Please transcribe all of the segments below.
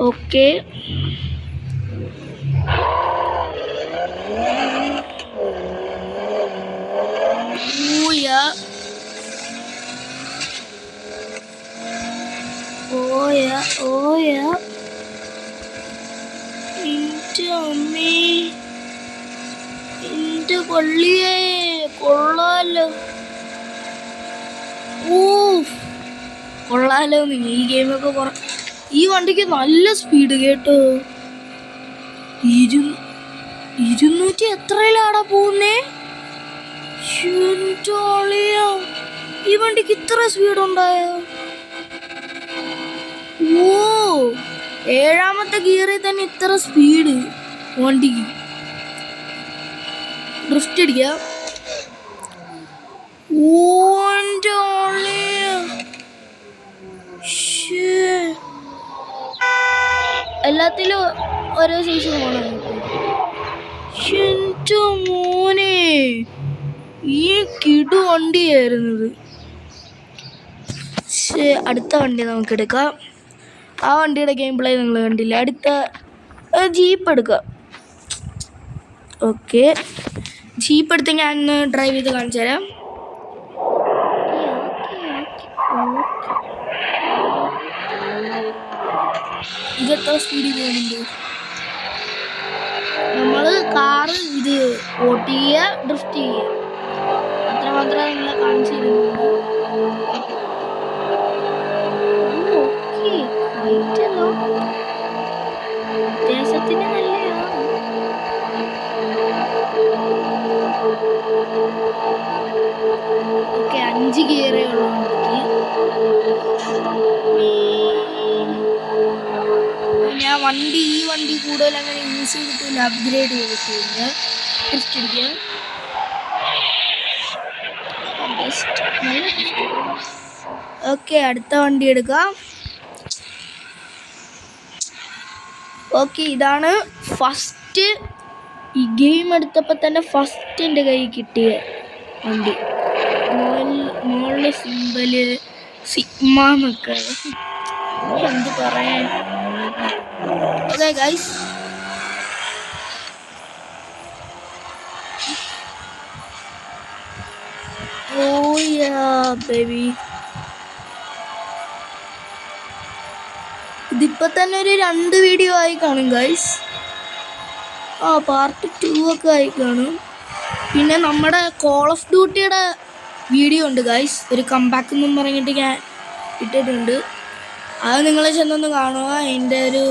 Okay, എന്റെ പള്ളിയെ കൊള്ളാലോ. കൊള്ളാലോ. ഈ ഗെയിമൊക്കെ ഈ വണ്ടിക്ക് നല്ല സ്പീഡ് കേട്ടോ. 200 എത്രയിലാടാ പോകുന്നേ? ഈ വണ്ടിക്ക് ഇത്ര സ്പീഡ് ഉണ്ടായോ? 7ാമത്തെ ഗിയറിൽ തന്നെ ഇത്ര സ്പീഡ് വണ്ടിക്ക്. ഡ്രിഫ്റ്റ് അടിക്കുക. എല്ലാത്തിലും ഓരോ സൈസ് പോകണം. മോനെ, ഈ കിടു വണ്ടിയായിരുന്നത്. അടുത്ത വണ്ടി നമുക്ക് എടുക്കാം. ആ വണ്ടിയുടെ ഗെയിം പ്ലേ നിങ്ങൾ കണ്ടില്ല. അടുത്ത ജീപ്പ് എടുക്കാം. ഓക്കെ, ജീപ്പ് എടുത്ത് ഞാൻ ഡ്രൈവ് ചെയ്ത് കാണിച്ചു തരാം. ഇതെത്ര സ്പീഡിൽ പോകുന്നുണ്ട്? നമ്മൾ കാറ് ഇത് ഓട്ടിയ ഡ്രിഫ്റ്റ് ചെയ്യുക, അത്രമാത്രം നിങ്ങളെ കാണിച്ചിരുന്നു. അത്യാവശ്യത്തിന് നല്ലതാണ്. ഓക്കെ, 5 ഗിയറേ ഉള്ളൂ ഞാൻ ഈ വണ്ടി കൂടുതൽ അങ്ങനെ യൂസ് ചെയ്തിട്ടില്ല, അപ്ഗ്രേഡ് ചെയ്തിട്ടില്ല. ടെസ്റ്റ് അടിക്കാം. ഓക്കെ, അടുത്ത വണ്ടി എടുക്കാം. ഓക്കെ, ഇതാണ് ഫസ്റ്റ് ഈ ഗെയിം എടുത്തപ്പോൾ തന്നെ ഫസ്റ്റ് എൻ്റെ കയ്യിൽ കിട്ടിയ വണ്ടി. മോളില് സിമ്പല് സിഗ്മ എന്നൊക്കെ, എന്ത് പറയാൻ. ഓക്കെ ഗൈസ്, ബേബി, ഇതിപ്പോൾ തന്നെ ഒരു 2 വീഡിയോ ആയി കാണും ഗൈസ്. പാർട്ട് 2 ഒക്കെ ആയി കാണും. പിന്നെ നമ്മുടെ കോൾ ഓഫ് ഡ്യൂട്ടിയുടെ വീഡിയോ ഉണ്ട് ഗൈസ്, ഒരു കംബാക്ക് എന്നും പറഞ്ഞിട്ട് ഞാൻ ഇട്ടിട്ടുണ്ട്. അത് നിങ്ങൾ ചെന്നൊന്ന് കാണുക. അതിൻ്റെ ഒരു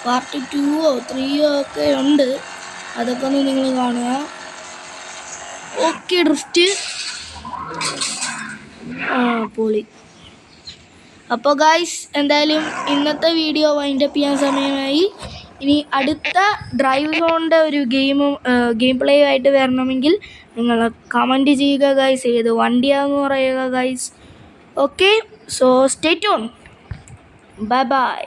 പാർട്ട് 2ഓ 3ഓ ഒക്കെ ഉണ്ട്, അതൊക്കെ ഒന്ന് നിങ്ങൾ കാണുക. ഓക്കെ, ഡ്രിഫ്റ്റ് പൊളി. അപ്പോൾ ഗൈസ്, എന്തായാലും ഇന്നത്തെ വീഡിയോ വൈൻഡപ്പ് ചെയ്യാൻ സമയമായി. ഇനി അടുത്ത ഡ്രൈവ് സോണിൻ്റെ ഒരു ഗെയിം പ്ലേ ആയിട്ട് വരണമെങ്കിൽ നിങ്ങൾ കമൻറ്റ് ചെയ്യുക ഗൈസ്, ഏത് വണ്ടിയാണെന്ന് പറയുക guys. Okay, so stay tune. Bye bye.